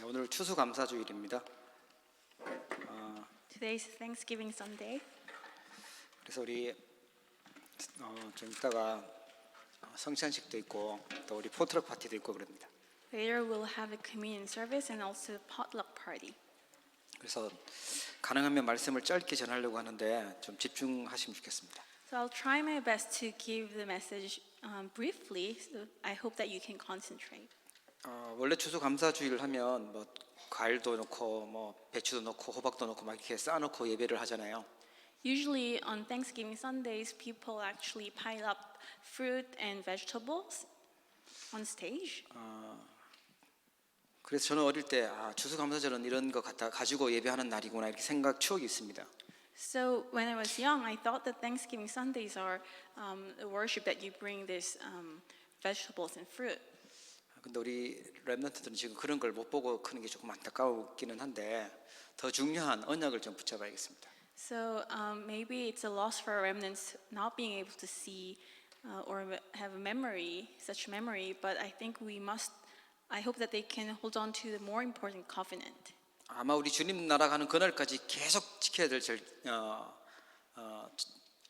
오늘 추수감사주일입니다. Today's Thanksgiving Sunday. 그래서 우리 좀 이따가 성찬식도 있고 또 우리 포트럭 파티도 있고 그럽니다. Later we'll have a communion service and also a potluck party. 그래서 가능하면 말씀을 짧게 전하려고 하는데 좀 집중하시면 좋겠습니다. So I'll try my best to give the message briefly. So I hope that you can concentrate. 원래 추수감사주일 하면 뭐 과일도 넣고 뭐 배추도 넣고 호박도 넣고 막 이렇게 쌓아놓고 예배를 하잖아요. Usually on Thanksgiving Sundays, people actually pile up fruit and vegetables on stage. 그래서 저는 어릴 때 추수감사절은 이런 거 가지고 예배하는 날이구나 이렇게 추억이 있습니다. So when I was young, I thought that Thanksgiving Sundays are a worship that you bring these vegetables and fruit. 근데 우리 렘넌트들은 지금 그런 걸 못 보고 크는 게 조금 안타까우기는 한데 더 중요한 언약을 좀 붙잡아야겠습니다. So maybe it's a loss for our remnants not being able to see or have a memory, such memory. But I think I hope that they can hold on to the more important covenant. 아마 우리 주님 나라 가는 그날까지 계속 지켜야 될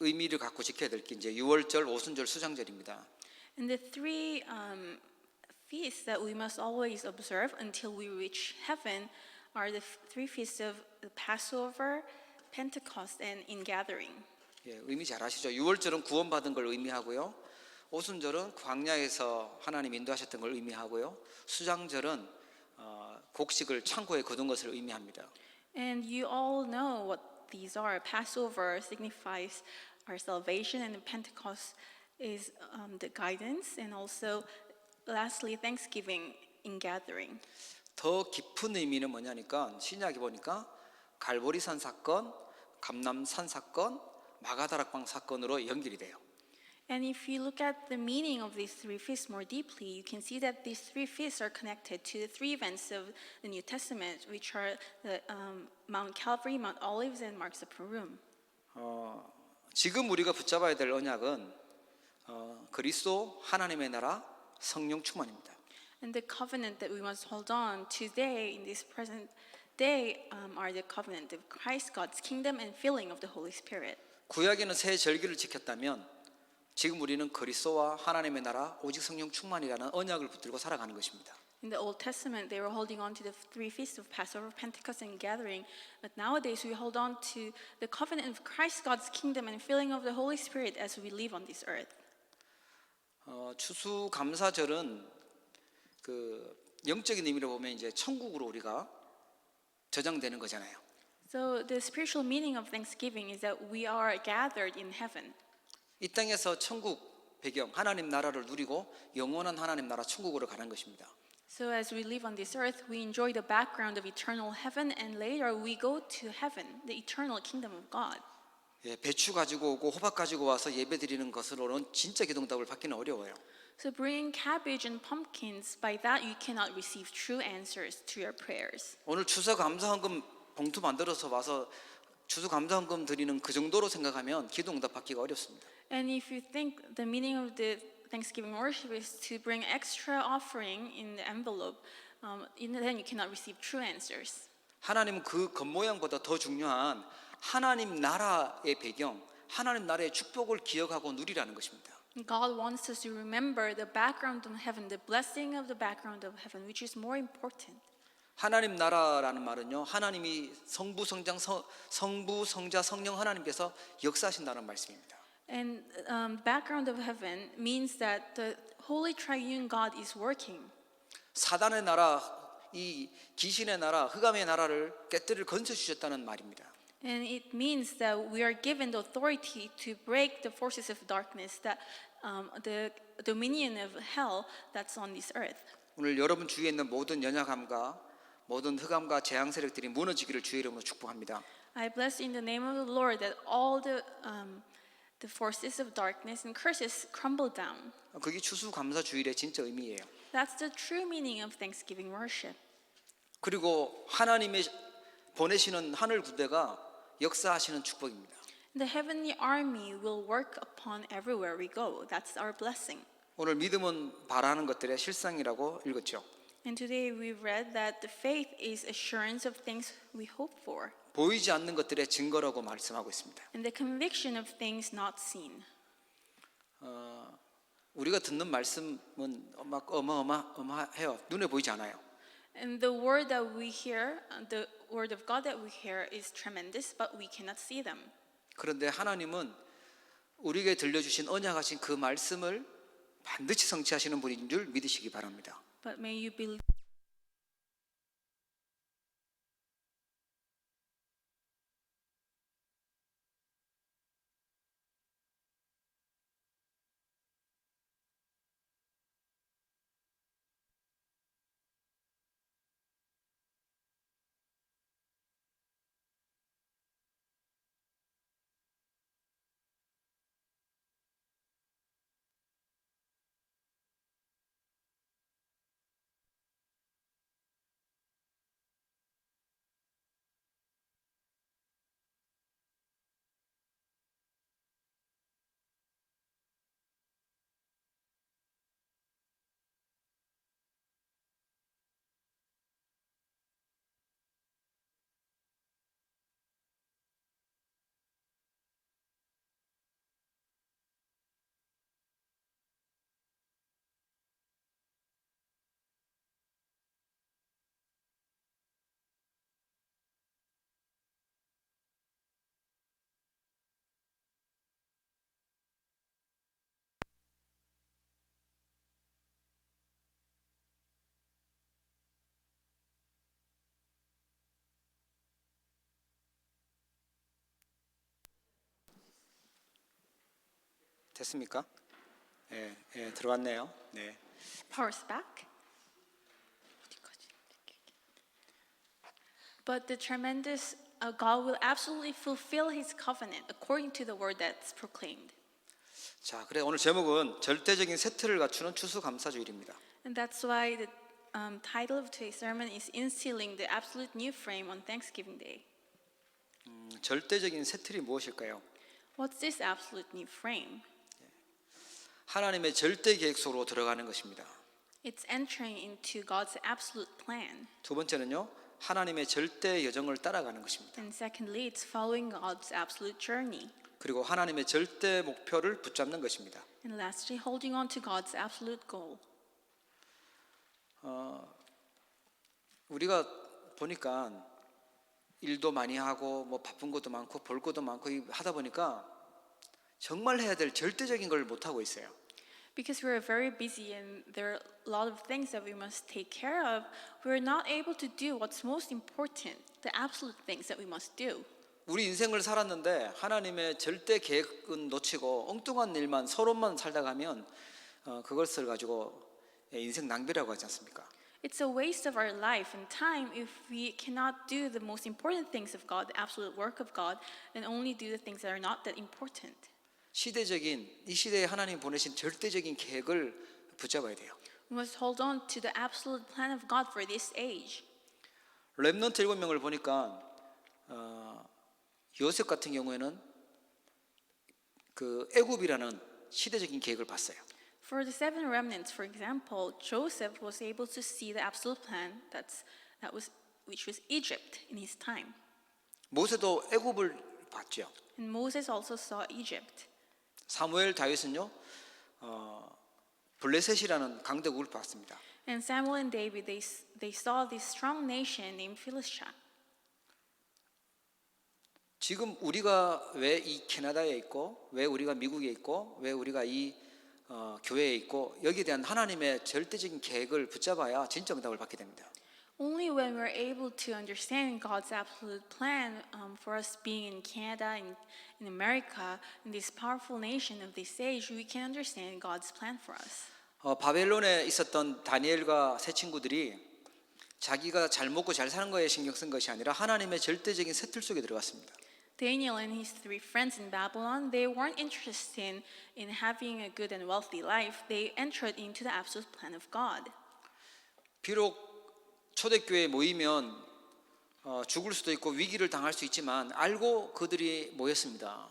의미를 갖고 지켜야 될 게 이제 유월절, 오순절, 수장절입니다. And the three feasts that we must always observe until we reach heaven are the three feasts of the Passover, Pentecost, and Ingathering. 예, 의미 잘 아시죠? 유월절은 구원받은 걸 의미하고요. 오순절은 광야에서 하나님 인도하셨던 걸 의미하고요. 수장절은 곡식을 창고에 거둔 것을 의미합니다. And you all know what these are. Passover signifies our salvation, and Pentecost is the guidance, and also lastly Thanksgiving in gathering. 더 깊은 의미는 뭐냐니까 신약에 보니까 갈보리산 사건, 감람산 사건, 마가다락방 사건으로 연결이 돼요. And if you look at the meaning of these three feasts more deeply, you can see that these three feasts are connected to the three events of the New Testament, which are the Mount Calvary, Mount Olives, and Mark's Upper Room. 지금 우리가 붙잡아야 될 언약은 그리스도 하나님의 나라 성령 충만입니다. And the covenant that we must hold on today in this present day are the covenant of Christ, God's kingdom, and filling of the Holy Spirit. 구약에는 새 절기를 지켰다면 지금 우리는 그리스도와 하나님의 나라 오직 성령 충만이라는 언약을 붙들고 살아가는 것입니다. In the Old Testament, they were holding on to the three feasts of Passover, Pentecost, and Gathering. But nowadays, we hold on to the covenant of Christ, God's kingdom, and filling of the Holy Spirit as we live on this earth. 추수감사절은 그 영적인 의미로 보면 이제 천국으로 우리가 저장되는 거잖아요. So the spiritual meaning of Thanksgiving is that we are gathered in heaven. 이 땅에서 천국 배경 하나님 나라를 누리고 영원한 하나님 나라 천국으로 가는 것입니다. So as we live on this earth, we enjoy the background of eternal heaven, and later we go to heaven, the eternal kingdom of God. 예, 배추 가지고 오고 호박 가지고 와서 예배 드리는 것으로는 진짜 기도응답을 받기는 어려워요. So bringing cabbage and pumpkins, by that you cannot receive true answers to your prayers. 오늘 추수감사헌금 봉투 만들어서 와서 추수감사헌금 드리는 그 정도로 생각하면 기도응답 받기가 어렵습니다. And if you think the meaning of the Thanksgiving worship is to bring extra offering in the envelope, then you cannot receive true answers. 하나님은 그 겉모양보다 더 중요한 하나님 나라의 배경, 하나님 나라의 축복을 기억하고 누리라는 것입니다. God wants us to remember the background of heaven, the blessing of the background of heaven, which is more important. 하나님 나라라는 말은요, 하나님이 성부, 성자, 성령 하나님께서 역사하신다는 말씀입니다. And background of heaven means that the Holy Triune God is working. 사단의 나라, 이 귀신의 나라, 흑암의 나라를 깨뜨릴 건설 주셨다는 말입니다. And it means that we are given the authority to break the forces of darkness, that the dominion of hell that's on this earth. 오늘 여러분 주위에 있는 모든 연약함과 모든 흑암과 재앙 세력들이 무너지기를 주의 이름으로 축복합니다. I bless in the name of the Lord that all the forces of darkness and curses crumble down. 그게 추수감사주일의 진짜 의미예요. That's the true meaning of Thanksgiving worship. 그리고 하나님의 보내시는 하늘 군대가 역사하시는 축복입니다. The heavenly army will work upon everywhere we go. That's our blessing. 오늘 믿음은 바라는 것들의 실상이라고 읽었죠. And today we read that the faith is assurance of things we hope for, 보이지 않는 것들의 증거라고 말씀하고 있습니다. and the conviction of things not seen. 우리가 듣는 말씀은 막 어마어마해요. 눈에 보이지 않아요. And the word that we hear, the word of God that we hear is tremendous, but we cannot see them. 그런데 하나님은 우리에게 들려주신 언약하신 그 말씀을 반드시 성취하시는 분인 줄 믿으시기 바랍니다. But may you believe. 됐습니까? 예, 들어왔네요. 네. Power's back. But the tremendous God will absolutely fulfill his covenant according to the word that's proclaimed. 자, 그래 오늘 제목은 절대적인 세트를 갖추는 추수감사주일입니다. And that's why the title of today's sermon is Instilling the Absolute New Frame on Thanksgiving Day. 절대적인 세틀이 무엇일까요? What's this absolute new frame? 하나님의 절대 계획 속으로 들어가는 것입니다. It's entering into God's absolute plan. 두 번째는요, 하나님의 절대 여정을 따라가는 것입니다. And secondly, it's following God's absolute journey. 그리고 하나님의 절대 목표를 붙잡는 것입니다. And lastly, holding on to God's absolute goal. 우리가 보니까 일도 많이 하고 뭐 바쁜 것도 많고 볼 것도 많고 하다 보니까 정말 해야 될 절대적인 걸 못 하고 있어요. Because we're very busy and there are a lot of things that we must take care of, we're not able to do what's most important, the absolute things that we must do. 우리 인생을 살았는데 하나님의 절대 계획은 놓치고 엉뚱한 일만 서로만 살다 가면 그것을 가지고 인생 낭비라고 하지 않습니까? It's a waste of our life and time if we cannot do the most important things of God, the absolute work of God, and only do the things that are not that important. 시대적인 이 시대에 하나님 보내신 절대적인 계획을 붙잡아야 돼요. We must hold on to the absolute plan of God for this age. 렘넌트 7명을 보니까 요셉 같은 경우에는 그 애굽이라는 시대적인 계획을 봤어요. For the 7 remnants, for example, Joseph was able to see the absolute plan which was Egypt in his time. 모세도 애굽을 봤죠. And Moses also saw Egypt. 사무엘 다윗은요 블레셋이라는 강대국을 봤습니다. And Samuel and David, they saw this strong nation named Philistia. 지금 우리가 왜 이 캐나다에 있고 왜 우리가 미국에 있고 왜 우리가 이 교회에 있고 여기에 대한 하나님의 절대적인 계획을 붙잡아야 진짜 응답을 받게 됩니다. Only when we're able to understand God's absolute plan for us being in Canada, in America, in this powerful nation of this age, we can understand God's plan for us. 바벨론에 있었던 다니엘과 세 친구들이 자기가 잘 먹고 잘 사는 거에 신경 쓴 것이 아니라 하나님의 절대적인 세틀 속에 들어갔습니다. Daniel and his 3 friends in Babylon, they weren't interested in having a good and wealthy life. They entered into the absolute plan of God. 비록 초대교회에 모이면 죽을 수도 있고 위기를 당할 수 있지만 알고 그들이 모였습니다.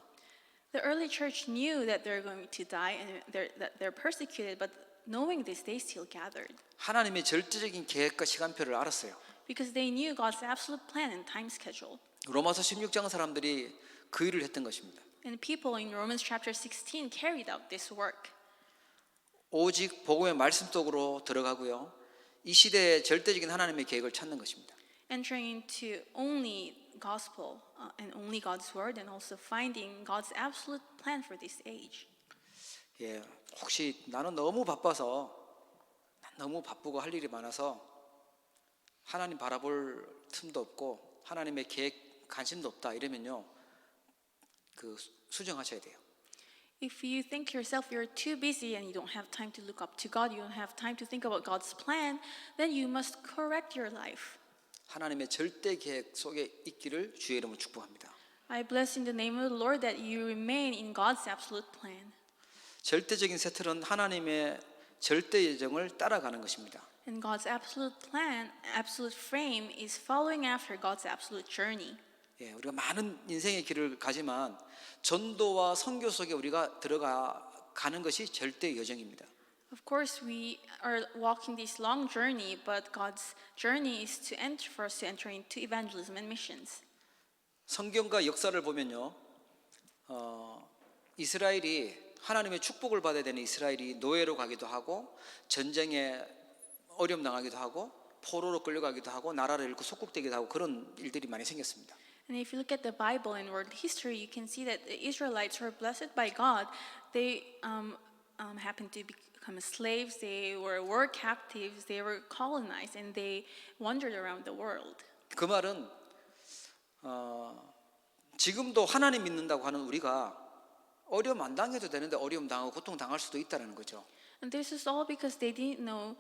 The early church knew that they're going to die and that they're persecuted, but knowing this, they still gathered 하나님의 절대적인 계획과 시간표를 알았어요. because they knew God's absolute plan and time schedule. 로마서 16장 사람들이 그 일을 했던 것입니다. And people in Romans chapter 16 carried out this work. 오직 복음의 말씀 속으로 들어가고요. 이 시대의 절대적인 하나님의 계획을 찾는 것입니다. Entering into only gospel and only God's word and also finding God's absolute plan for this age. 예, 혹시 나는 너무 바빠서 너무 바쁘고 할 일이 많아서 하나님 바라볼 틈도 없고 하나님의 계획 관심도 없다 이러면요. 그 수정하셔야 돼요. If you think yourself you're too busy and you don't have time to look up to God, you don't have time to think about God's plan, then you must correct your life. 하나님의 절대 계획 속에 있기를 주의 이름으로 축복합니다. I bless in the name of the Lord that you remain in God's absolute plan. 절대적인 세틀은 하나님의 절대 예정을 따라가는 것입니다. And God's absolute plan, absolute frame is following after God's absolute journey. 예, 우리가 많은 인생의 길을 가지만 전도와 선교 속에 우리가 들어가는 것이 절대 여정입니다. Of course, we are walking this long journey, but God's journey is to enter for us to enter into evangelism and missions. 성경과 역사를 보면요, 이스라엘이 하나님의 축복을 받아야 되는 이스라엘이 노예로 가기도 하고 전쟁에 어려움 당하기도 하고 포로로 끌려가기도 하고 나라를 잃고 속국되기도 하고 그런 일들이 많이 생겼습니다. And if you look at the Bible and world history, you can see that the Israelites were blessed by God. They happened to become slaves, they were captives, they were colonized, and they wandered around the world. 그 말은 지금도 하나님 믿는다고 하는 우리가 어려움 안 당해도 되는데 어려움 당하고 고통 당할 수도 있다는 거죠. And this is all because they didn't know,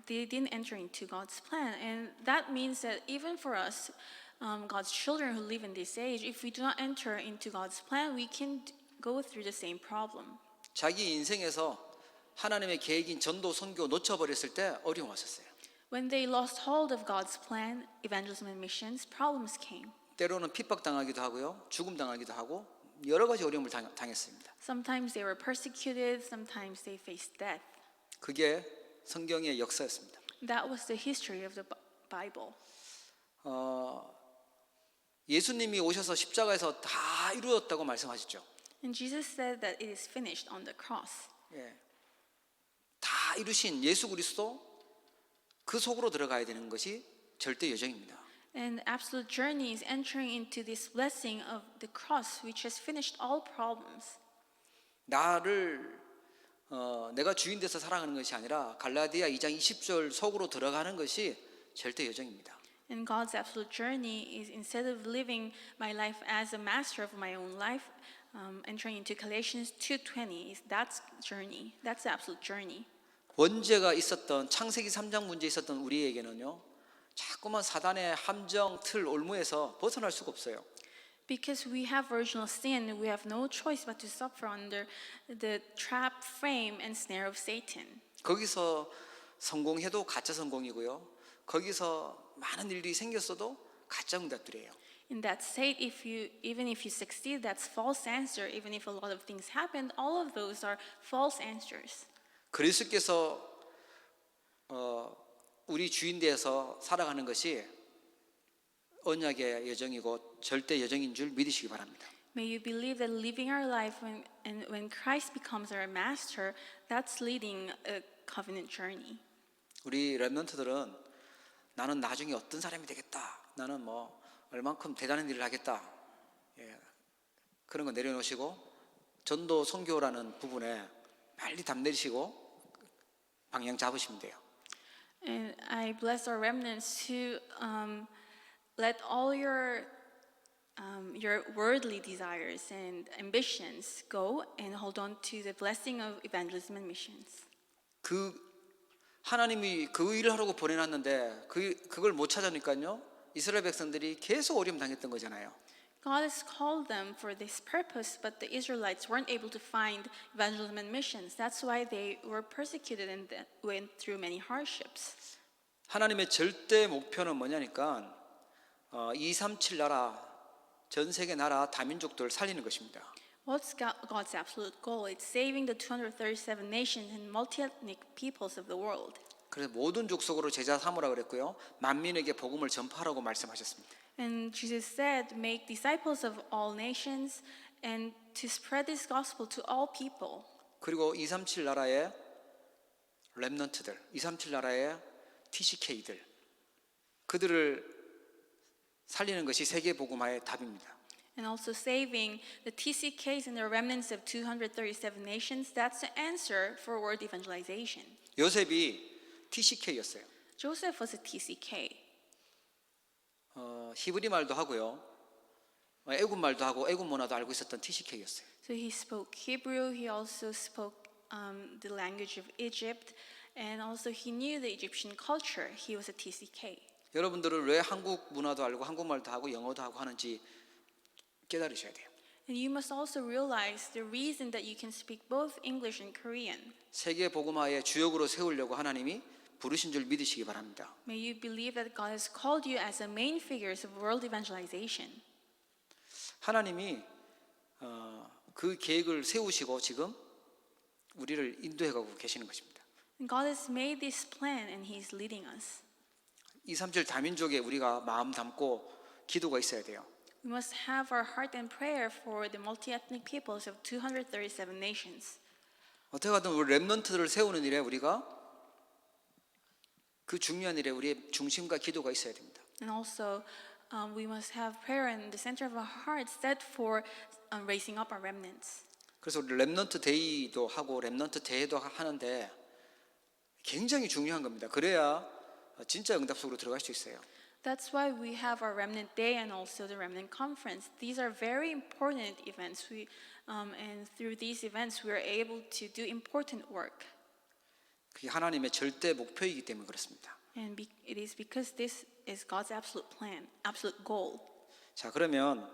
they didn't enter into God's plan. And that means that even for us, God's children who live in this age, if we do not enter into God's plan, we can go through the same problem. 자기 인생에서 하나님의 계획인 전도 선교 놓쳐버렸을 때 어려움 왔었어요. When they lost hold of God's plan, evangelism and missions, problems came. 때로는 핍박당하기도 하고요, 죽음 당하기도 하고 여러 가지 어려움을 당했습니다. Sometimes they were persecuted, sometimes they faced death. 그게 성경의 역사였습니다. That was the history of the Bible. 예수님이 오셔서 십자가에서 다 이루었다고 말씀하셨죠. And Jesus said that it is finished on the cross. 예. 다 이루신 예수 그리스도 그 속으로 들어가야 되는 것이 절대 여정입니다. And absolute journey is entering into this blessing of the cross, which has finished all problems. 나를 내가 주인 돼서 살아가는 것이 아니라 갈라디아 2장 20절 속으로 들어가는 것이 절대 여정입니다. And God's absolute journey is instead of living my life as a master of my own life, entering into Galatians 2:20 is that's journey. That's the absolute journey. 원죄가 있었던 창세기 3장 문제 있었던 우리에게는요. 자꾸만 사단의 함정, 틀, 올무에서 벗어날 수가 없어요. Because we have original sin, we have no choice but to suffer under the trap, frame, and snare of Satan. 거기서 성공해도 가짜 성공이고요. 거기서 많은 일이 생겼어도 가짜 응답들이에요. In that state, even if you succeed, that's false answer. Even if a lot of things happened, all of those are false answers. 그리스도께서 우리 주인 되어서 살아가는 것이 언약의 여정이고 절대 여정인 줄 믿으시기 바랍니다. May you believe that living our life when Christ becomes our master, that's leading a covenant journey. 우리 렘넌트들은 나는 나중에 어떤 사람이 되겠다. 나는 뭐 얼만큼 대단한 일을 하겠다. 예, 그런 거 내려놓으시고 전도 선교라는 부분에 빨리 담 내리시고 방향 잡으시면 돼요. And I bless our remnants to let all your worldly desires and ambitions go and hold on to the blessing of evangelism and missions. 하나님이 그 일을 하라고 보내놨는데 그걸 못 찾으니까요. 이스라엘 백성들이 계속 어려움 당했던 거잖아요. God has called them for this purpose, but the Israelites weren't able to find evangelism and missions. That's why they were persecuted and went through many hardships. 하나님의 절대 목표는 뭐냐니까 237 나라 전 세계 나라 다민족들 살리는 것입니다. What's God's absolute goal? It's saving the 237 nations and multi-ethnic peoples of the world. 그래서 모든 족속으로 제자 삼으라 그랬고요. 만민에게 복음을 전파하라고 말씀하셨습니다. And Jesus said, make disciples of all nations and to spread this gospel to all people. 그리고 237 나라의 렘넌트들, 237 나라의 TCK들, 그들을 살리는 것이 세계 복음화의 답입니다. And also saving the TCKs and the remnants of 237 nations, that's the answer for world evangelization. 요셉이 TCK였어요. Joseph was a TCK. 히브리 말도 하고요. 애굽 말도 하고 애굽 문화도 알고 있었던 TCK였어요. So he spoke Hebrew, he also spoke the language of Egypt, and also he knew the Egyptian culture. He was a TCK. 여러분들은 왜 한국 문화도 알고 한국말도 하고 영어도 하고 하는지 깨달으셔야 돼요. And you must also realize the reason that you can speak both English and Korean. 세계 복음화의 주역으로 세우려고 하나님이 부르신 줄 믿으시기 바랍니다. May you believe that God has called you as the main figures of world evangelization. 하나님이 그 계획을 세우시고 지금 우리를 인도해 가고 계시는 것입니다. And God has made this plan and He is leading us. 237 다민족에 우리가 마음 담고 기도가 있어야 돼요. We must have our heart and prayer for the multi-ethnic peoples of 237 nations. 어떻게 하든 우리 렘넌트들을 세우는 일에 우리가 그 중요한 일에 우리의 중심과 기도가 있어야 됩니다. And also, we must have prayer in the center of our hearts set for raising up our remnants. 그래서 우리 렘넌트 데이도 하고 렘넌트 대회도 하는데 굉장히 중요한 겁니다. 그래야 진짜 응답 속으로 들어갈 수 있어요. That's why we have our Remnant Day and also the Remnant Conference. These are very important events. And through these events, we are able to do important work. 그게 하나님의 절대 목표이기 때문에 그렇습니다. And it is because this is God's absolute plan, absolute goal. 자, 그러면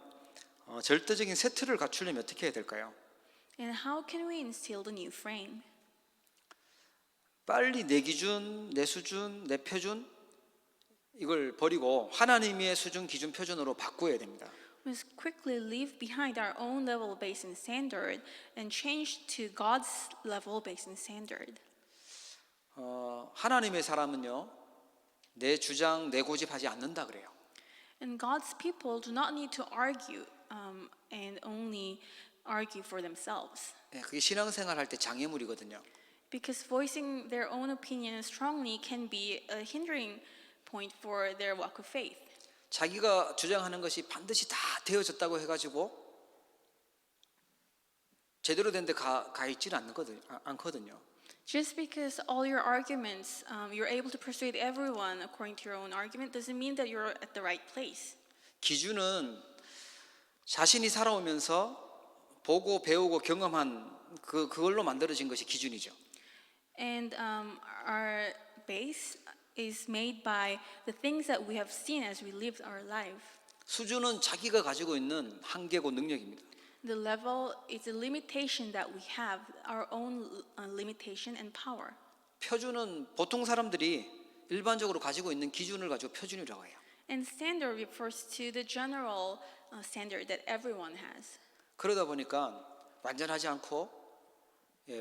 절대적인 세트를 갖추려면 어떻게 해야 될까요? And how can we instill the new frame? 빨리 내 기준, 내 수준, 내 표준 이걸 버리고 하나님의 수준, 기준, 표준으로 바꾸어야 됩니다. We must quickly leave behind our own level based in standard and change to God's level based in standard. 하나님의 사람은요, 내 주장, 내 고집하지 않는다 그래요. And God's people do not need to argue and only argue for themselves. 그게 신앙생활 할 때 장애물이거든요. Because voicing their own opinion strongly can be a hindering point for their walk of faith. 자기가 주장하는 것이 반드시 다 되어졌다고 해가지고 제대로 된 데 가 있지는 않거든요. Just because all your arguments, you're able to persuade everyone according to your own argument doesn't mean that you're at the right place. 기준은 자신이 살아오면서 보고 배우고 경험한 그걸로 만들어진 것이 기준이죠. And our base is made by the things that we have seen as we lived our life. 수준은 자기가 가지고 있는 한계고 능력입니다. The level is a limitation that we have, our own limitation and power. 표준은 보통 사람들이 일반적으로 가지고 있는 기준을 가지고 표준이라고 해요. And standard refers to the general standard that everyone has. 그러다 보니까 완전하지 않고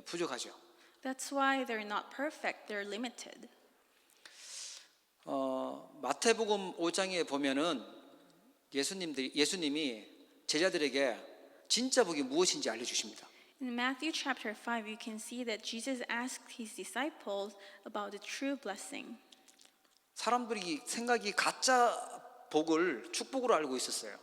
부족하죠. That's why they're not perfect, they're limited. 마태복음 5장에 보면은 예수님이 제자들에게 진짜 복이 무엇인지 알려주십니다. In Matthew chapter 5, you can see that Jesus asked his disciples about the true blessing. 사람들이 생각이 가짜 복을 축복으로 알고 있었어요.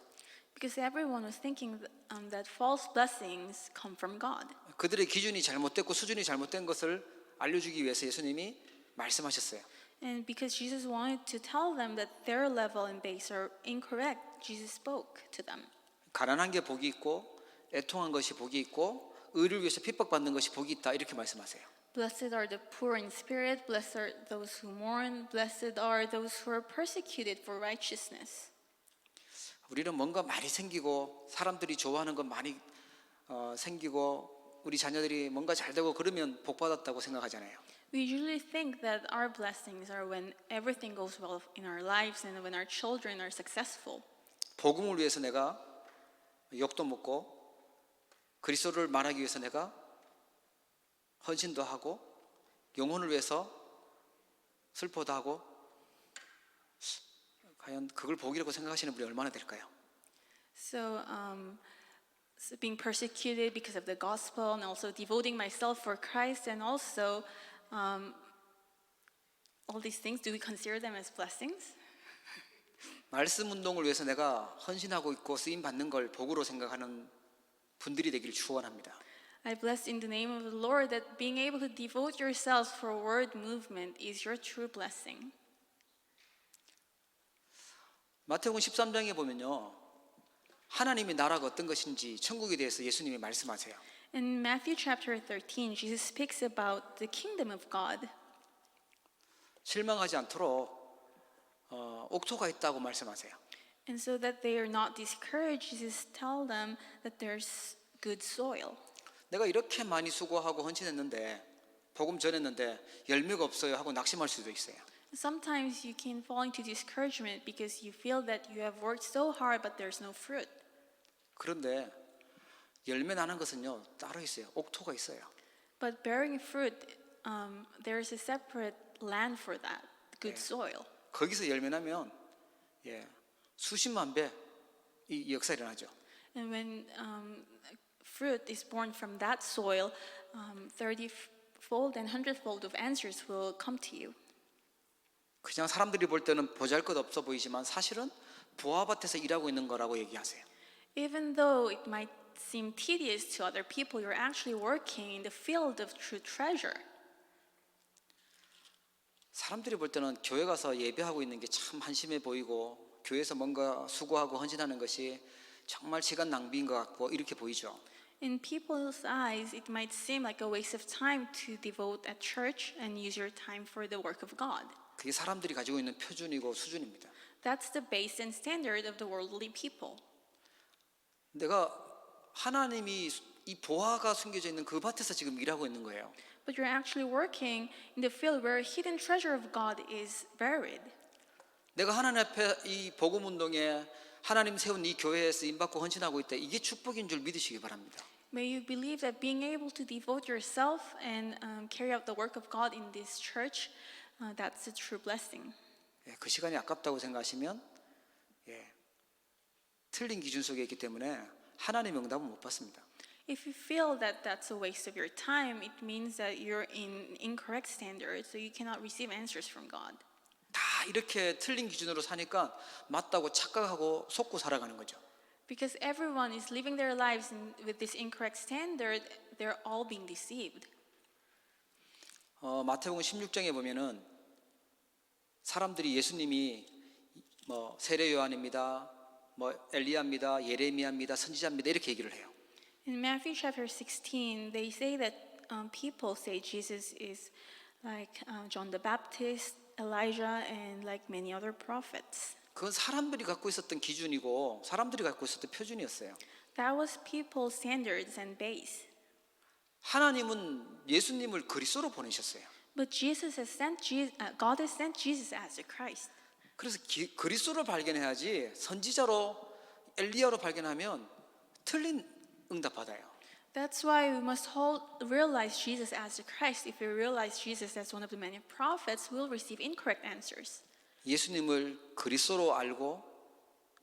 Because everyone was thinking that false blessings come from God. 그들의 기준이 잘못됐고 수준이 잘못된 것을 알려주기 위해서 예수님이 말씀하셨어요. And because Jesus wanted to tell them that their level and base are incorrect, Jesus spoke to them. 가난한 게 복이 있고 애통한 것이 복이 있고 의를 위해서 핍박받는 것이 복이 있다 이렇게 말씀하세요. Blessed are the poor in spirit, blessed are those who mourn, blessed are those who are persecuted for righteousness. 우리는 뭔가 많이 생기고 사람들이 좋아하는 건 많이 생기고 우리 자녀들이 뭔가 잘 되고 그러면 복 받았다고 생각하잖아요. We usually think that our blessings are when everything goes well in our lives and when our children are successful. 복음을 위해서 내가 욕도 먹고 그리스도를 말하기 위해서 내가 헌신도 하고 영혼을 위해서 슬퍼도 하고, 과연 그걸 복이라고 생각하시는 분이 얼마나 될까요? So being persecuted because of the gospel, and also devoting myself for Christ, and also all these things, do we consider them as blessings? 말씀 운동을 위해서 내가 헌신하고 있고 쓰임 받는 걸 복으로 생각하는 분들이 되기를 축원합니다. I bless in the name of the Lord that being able to devote yourselves for word movement is your true blessing. 마태복음 13장에 보면요, 하나님의 나라가 어떤 것인지 천국에 대해서 예수님이 말씀하세요. In Matthew chapter 13, Jesus speaks about the kingdom of God. 실망하지 않도록 옥토가 있다고 말씀하세요. And so that they are not discouraged, Jesus tells them that there's good soil. 내가 이렇게 많이 수고하고 헌신했는데, 복음 전했는데 열매가 없어요 하고 낙심할 수도 있어요. Sometimes you can fall into discouragement because you feel that you have worked so hard but there's no fruit. 그런데 열매 나는 것은요 따로 있어요. 옥토가 있어요. But bearing fruit, there's a separate land for that, good soil. 거기서 열매 나면 수십만 배 이 역사 일어나죠. And when fruit is born from that soil, 30-fold and 100-fold of answers will come to you. 그냥 사람들이 볼 때는 보잘것없어 보이지만 사실은 보아밭에서 일하고 있는 거라고 얘기하세요. Even though it might seem tedious to other people, you're actually working in the field of true treasure. 사람들이 볼 때는 교회 가서 예배하고 있는 게 참 한심해 보이고, 교회에서 뭔가 수고하고 헌신하는 것이 정말 시간 낭비인 것 같고 이렇게 보이죠. In people's eyes, it might seem like a waste of time to devote at church and use your time for the work of God. 그게 사람들이 가지고 있는 표준이고 수준입니다. That's the base and standard of the worldly people. 내가 하나님이 이 보화가 숨겨져 있는 그 밭에서 지금 일하고 있는 거예요. But you're actually working in the field where hidden treasure of God is buried. 내가 하나님 앞에 이 복음 운동에 하나님 세운 이 교회에 쓰임 받고 헌신하고 있다. 이게 축복인 줄 믿으시기 바랍니다. May you believe that being able to devote yourself and carry out the work of God in this church, that's a true blessing. 그 시간이 아깝다고 생각하시면 틀린 기준 속에 있기 때문에 하나님의 응답은 못 받습니다. If you feel that that's a waste of your time, it means that you're in incorrect standard, so you cannot receive answers from God. 다 이렇게 틀린 기준으로 사니까 맞다고 착각하고 속고 살아가는 거죠. Because everyone is living their lives with this incorrect standard, they're all being deceived. 마태복음 16장에 보면은 사람들이 예수님이 뭐 세례 요한입니다, 뭐 엘리야입니다, 예레미야입니다, 선지자입니다 이렇게 얘기를 해요. In Matthew chapter 16, they say that people say Jesus is like John the Baptist, Elijah, and like many other prophets. 그건 사람들이 갖고 있었던 기준이고 사람들이 갖고 있었던 표준이었어요. That was people's standards and base. 하나님은 예수님을 그리스도로 보내셨어요. But God has sent Jesus as a Christ. 그래서 그리스도를 발견해야지 선지자로 엘리야로 발견하면 틀린 응답 받아요. That's why we must realize Jesus as a Christ. If we realize Jesus as one of the many prophets, we'll receive incorrect answers. 예수님을 그리스도로 알고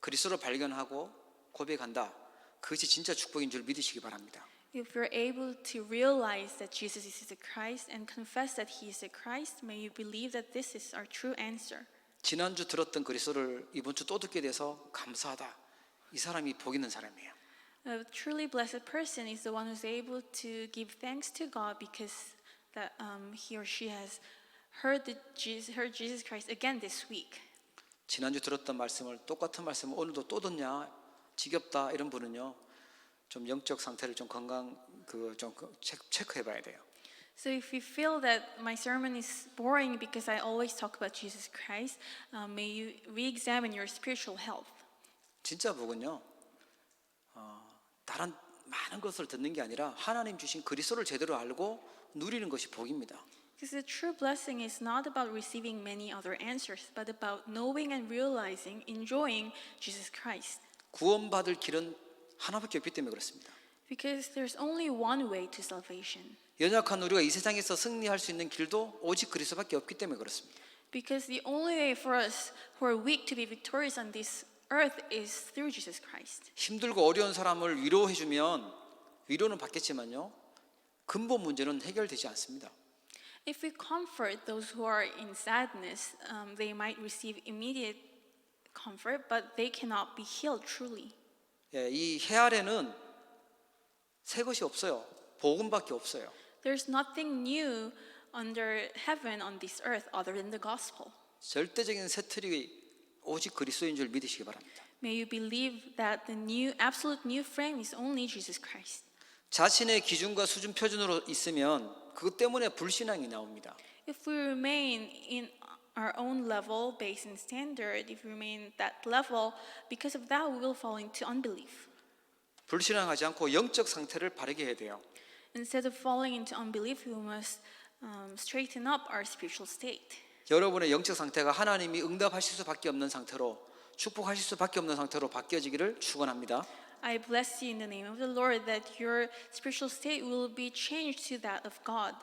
그리스도로 발견하고 고백한다. 그것이 진짜 축복인 줄 믿으시기 바랍니다. If we're able to realize that Jesus is the Christ and confess that He is the Christ, may you believe that this is our true answer. 지난주 들었던 그리스도를 이번 주 또 듣게 돼서 감사하다. 이 사람이 복 있는 사람이에요. A truly blessed person is the one who's able to give thanks to God because that he or she has heard Jesus Christ again this week. 지난주 들었던 말씀을 똑같은 말씀을 오늘도 또 듣냐 지겹다 이런 분은요 좀 영적 상태를 좀 건강 좀 체크해봐야 돼요. So if you feel that my sermon is boring because I always talk about Jesus Christ, may you re-examine your spiritual health. 진짜 복은요 다른 많은 것을 듣는 게 아니라 하나님 주신 그리스도를 제대로 알고 누리는 것이 복입니다. Because the true blessing is not about receiving many other answers, but about knowing and realizing, enjoying Jesus Christ. 구원받을 길은 하나밖에 없기 때문에 그렇습니다. Because there's only one way to salvation. 연약한 우리가 이 세상에서 승리할 수 있는 길도 오직 그리스도밖에 없기 때문에 그렇습니다. Because the only way for us who are weak to be victorious on this earth is through Jesus Christ. 힘들고 어려운 사람을 위로해 주면 위로는 받겠지만요. 근본 문제는 해결되지 않습니다. If we comfort those who are in sadness, they might receive immediate comfort, but they cannot be healed truly. 예, 이 해 아래는 새 것이 없어요. 복음밖에 없어요. There's nothing new under heaven on this earth other than the gospel. 절대적인 새 틀이 오직 그리스도인 줄 믿으시기 바랍니다. May you believe that the new, absolute new frame is only Jesus Christ. 자신의 기준과 수준 표준으로 있으면 그것 때문에 불신앙이 나옵니다. If we remain in our own level, based in standard, if we remain at that level, because of that we will fall into unbelief. 불신앙하지 않고 영적 상태를 바르게 해야 돼요. Instead of falling into unbelief, we must straighten up our spiritual state. 여러분의 영적 상태가 하나님이 응답하실 수밖에 없는 상태로 축복하실 수밖에 없는 상태로 바뀌어지기를 축원합니다. I bless you in the name of the Lord that your spiritual state will be changed to that of God,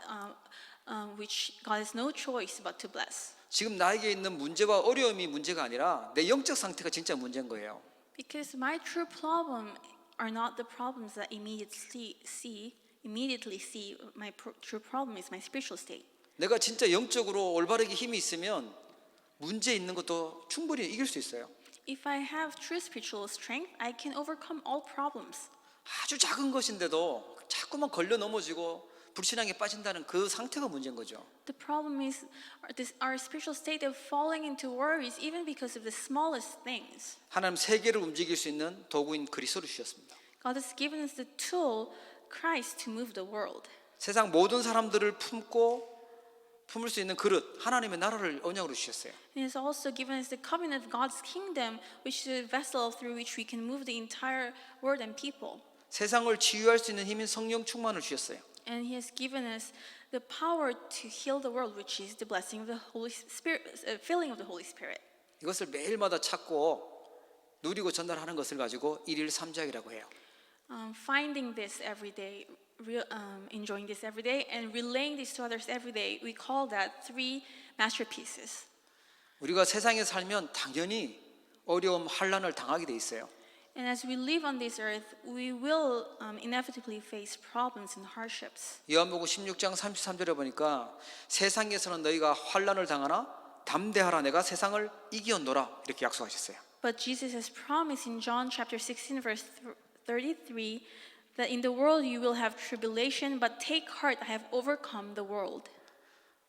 which God has no choice but to bless. 지금 나에게 있는 문제와 어려움이 문제가 아니라 내 영적 상태가 진짜 문제인 거예요. Because my true problem are not the problems that immediately see. My true problem is my spiritual state. 내가 진짜 영적으로 올바르게 힘이 있으면 문제 있는 것도 충분히 이길 수 있어요. If I have true spiritual strength, I can overcome all problems. 아주 작은 것인데도 자꾸만 걸려 넘어지고 불신앙에 빠진다는 그 상태가 문제인 거죠. The problem is our spiritual state of falling into worries even because of the smallest things. 하나님 세계를 움직일 수 있는 도구인 그리스도를 주셨습니다. God has given us the tool, Christ, to move the world. 세상 모든 사람들을 품을 수 있는 그릇, 하나님의 나라를 언약으로 주셨어요. And He has also given us the covenant of God's kingdom, which is a vessel through which we can move the entire world and people. 세상을 치유할 수 있는 힘인 성령 충만을 주셨어요. And He has given us the power to heal the world, which is the blessing of the Holy Spirit, filling of the Holy Spirit. 이것을 매일마다 찾고 누리고 전달하는 것을 가지고 일일 삼작이라고 해요. Finding this every day, enjoying this every day, and relaying this to others every day, we call that 3 masterpieces. 우리가 세상에 살면 당연히 어려움, 환난을 당하게 돼 있어요. And as we live on this earth, we will inevitably face problems and hardships. 요한복음 16장 33절에 보니까 세상에서는 너희가 환난을 당하나 담대하라 내가 세상을 이기었노라 이렇게 약속하셨어요. But Jesus has promised in John chapter 16 verse 33 that in the world you will have tribulation, but take heart, I have overcome the world.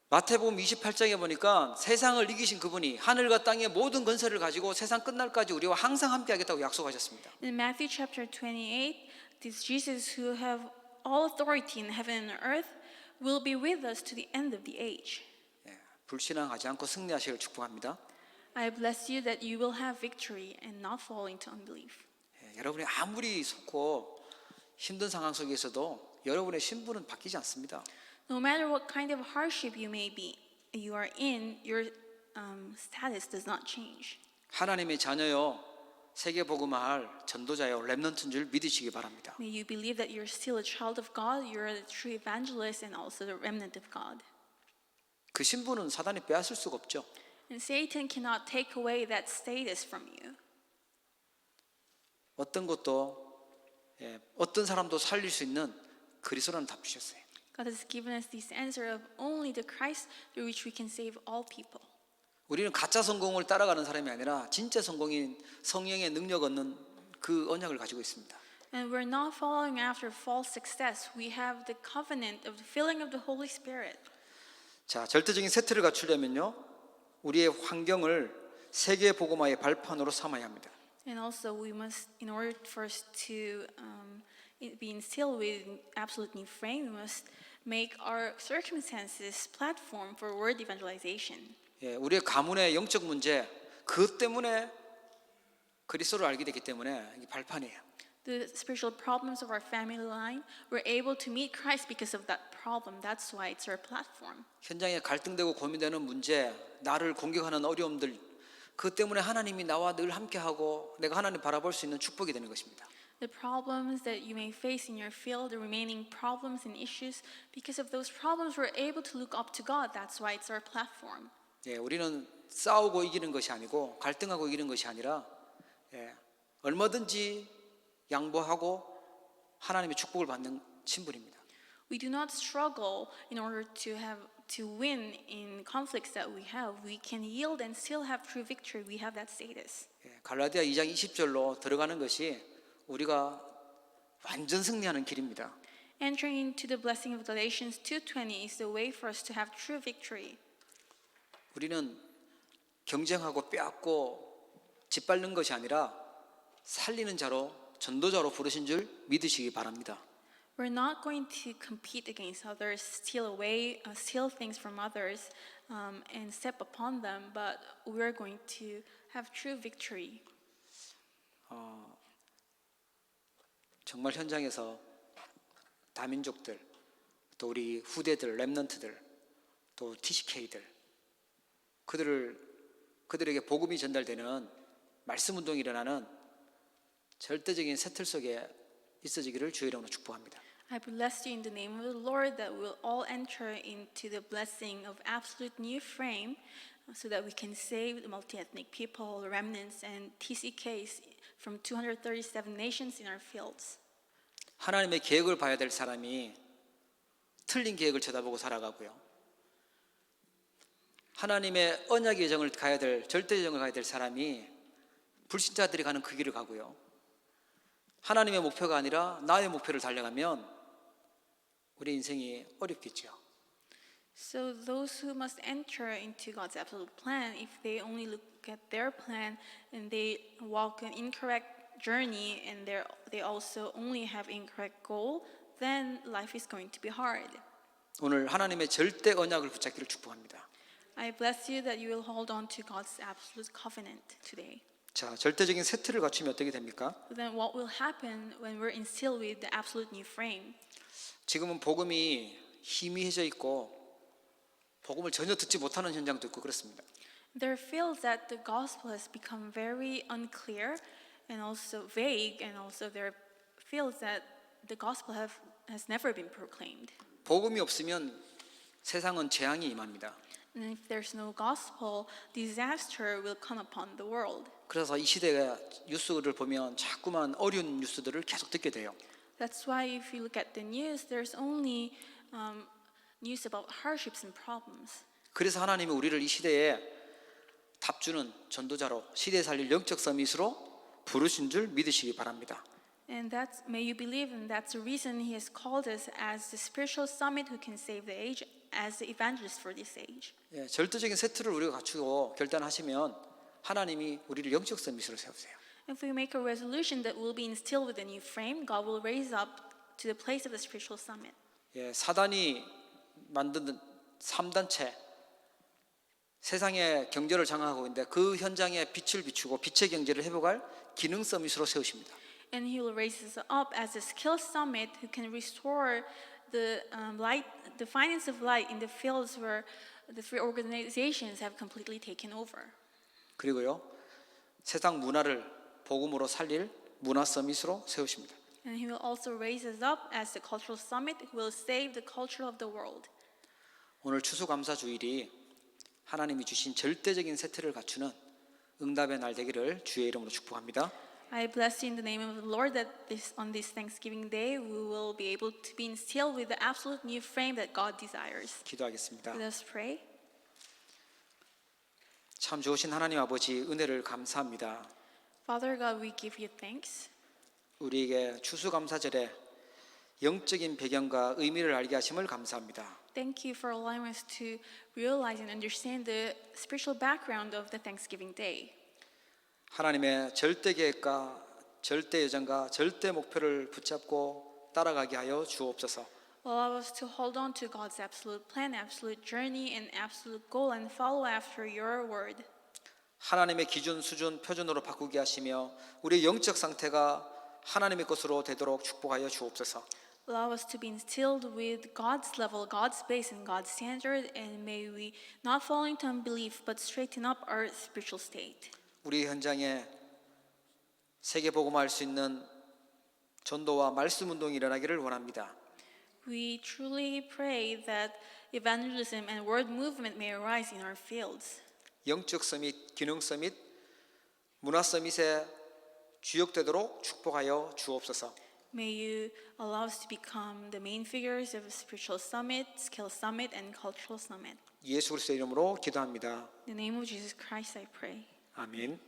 마태복음 28장에 보니까 세상을 이기신 그분이 하늘과 땅의 모든 권세를 가지고 세상 끝날까지 우리와 항상 함께 하겠다고 약속하셨습니다. In Matthew chapter 28, this Jesus who have all authority in heaven and earth will be with us to the end of the age. 예, 불신앙하지 않고 승리하시기를 축복합니다. I bless you that you will have victory and not fall into unbelief. 예, 여러분이 아무리 속고 힘든 상황 속에서도 여러분의 신분은 바뀌지 않습니다. No matter what kind of hardship you are in, your status does not change. 하나님의 자녀요, 세계 복음화할 전도자요, 렘넌트인 줄 믿으시기 바랍니다. May you believe that you're still a child of God, you're a true evangelist and also the remnant of God. 그 신분은 사단이 빼앗을 수가 없죠. And Satan cannot take away that status from you. 어떤 것도 어떤 사람도 살릴 수 있는 그리스도라는 답 주셨어요. God has given us this answer of only the Christ through which we can save all people. 우리는 가짜 성공을 따라가는 사람이 아니라 진짜 성공인 성령의 능력 얻는 그 언약을 가지고 있습니다. And we're not following after false success. We have the covenant of the filling of the Holy Spirit. 자, 절대적인 세트를 갖추려면요, 우리의 환경을 세계 복음화의 발판으로 삼아야 합니다. And also we must, in order for us to be instilled with absolute new frame, we must make our circumstances platform for word evangelization. 예, 우리의 가문의 영적 문제, 그것 때문에 그리스도를 알게 됐기 때문에 이게 발판이에요. The spiritual problems of our family line, we're able to meet Christ because of that problem. That's why it's our platform. 현장에 갈등되고 고민되는 문제, 나를 공격하는 어려움들, 그것 때문에 하나님이 나와 늘 함께하고 내가 하나님 바라볼 수 있는 축복이 되는 것입니다. the problems that you may face in your field, the remaining problems and issues. Because of those problems, we're able to look up to God. That's why it's our platform. 예, 우리는 싸우고 이기는 것이 아니고 갈등하고 이기는 것이 아니라 예, 얼마든지 양보하고 하나님의 축복을 받는 신분입니다. We do not struggle in order to win in conflicts that we have. We can yield and still have true victory. We have that status. 예, 갈라디아 2장 20절로 들어가는 것이 우리가 완전 승리하는 길입니다. Entering into the blessing of Galatians 2:20 is the way for us to have true victory. 우리는 경쟁하고 빼앗고 짓밟는 것이 아니라 살리는 자로 전도자로 부르신 줄 믿으시기 바랍니다. We're not going to compete against others, steal things from others, and step upon them, but we're going to have true victory. 정말 현장에서 다민족들, 또 우리 후대들, 랩넌트들, 또 TCK들, 그들에게 복음이 전달되는 말씀 운동이 일어나는 절대적인 새틀 속에 있어지기를 주의 이름으로 축복합니다. I bless you in the name of the Lord that we'll all enter into the blessing of absolute new frame so that we can save the multi-ethnic people, remnants, and TCKs from 237 nations in our fields. 하나님의 계획을 봐야 될 사람이 틀린 계획을 쳐다보고 살아가고요. 하나님의 언약의 여정을 가야 될, 절대 여정을 가야 될 사람이 불신자들이 가는 그 길을 가고요. 하나님의 목표가 아니라 나의 목표를 달려가면 우리 인생이 어렵겠죠. So those who must enter into God's absolute plan, if they only look at their plan and they walk an incorrect journey and they also only have incorrect goal, then life is going to be hard. 오늘 하나님의 절대 언약을 붙잡기를 축복합니다. I bless you that you will hold on to God's absolute covenant today. 자, 절대적인 세트를 갖추면 어떻게 됩니까? Then what will happen when we're instilled with the absolute new frame? 지금은 복음이 희미해져 있고 복음을 전혀 듣지 못하는 현장도 있고 그렇습니다. There feels that the gospel has become very unclear and also vague, and also there feels that the gospel has never been proclaimed. 복음이 없으면 세상은 재앙이 임합니다. And if there's no gospel, disaster will come upon the world. 그래서 이 시대가 뉴스를 보면 자꾸만 어려운 뉴스들을 계속 듣게 돼요. That's why if you look at the news, there's only news about hardships and problems. 그래서 하나님이 우리를 이 시대에 답주는 전도자로 시대에 살릴 영적 서밋으로 부르신 줄 믿으시기 바랍니다. And may you believe, and that's the reason He has called us as the spiritual summit who can save the age, as the evangelists for this age. 예, 절대적인 세트를 우리가 갖추고 결단하시면 하나님이 우리를 영적 서밋으로 세우세요. If we make a resolution that we'll be instilled with a new frame, God will raise up to the place of the spiritual summit. 예, 사단이 만든 3단체 세상의 경제를 장악하고 있는데 그 현장에 빛을 비추고 빛의 경제를 회복할 기능 서밋으로 세우십니다. And He will raise us up as a skill summit who can restore the the finance of light in the fields where the free organizations have completely taken over. 그리고요 세상 문화를 복음으로 살릴 문화 서밋으로 세우십니다. And He will also raise us up as the cultural summit who will save the culture of the world. 오늘 추수감사주일이 하나님이 주신 절대적인 세트를 갖추는 응답의 날 되기를 주의 이름으로 축복합니다. I bless you in the name of the Lord that on this Thanksgiving Day we will be able to be instilled with the absolute new frame that God desires. 기도하겠습니다. Let us pray. 참 좋으신 하나님 아버지 은혜를 감사합니다. Father God, we give you thanks. 우리에게 추수감사절에 영적인 배경과 의미를 알게 하심을 감사합니다. Thank you for allowing us to realize and understand the spiritual background of the Thanksgiving Day. 하나님의 절대 계획과 절대 여정과 절대 목표를 붙잡고 따라가게 하여 주옵소서. Allow us to hold on to God's absolute plan, absolute journey, and absolute goal, and follow after your word. 하나님의 기준, 수준, 표준으로 바꾸게 하시며 우리의 영적 상태가 하나님의 것으로 되도록 축복하여 주옵소서. Allow us to be instilled with God's level, God's base, and God's standard, and may we not fall into unbelief, but straighten up our spiritual state. 우리 현장에 세계 복음화할 수 있는 전도와 말씀 운동이 일어나기를 원합니다. We truly pray that evangelism and word movement may arise in our fields. 영적 서밋, 기능 서밋, 문화 서밋에 주역되도록 축복하여 주옵소서. May you allow us to become the main figures of spiritual summit, skill summit, and cultural summit. 예수 그리스도의 이름으로 기도합니다. In the name of Jesus Christ, I pray. 아멘.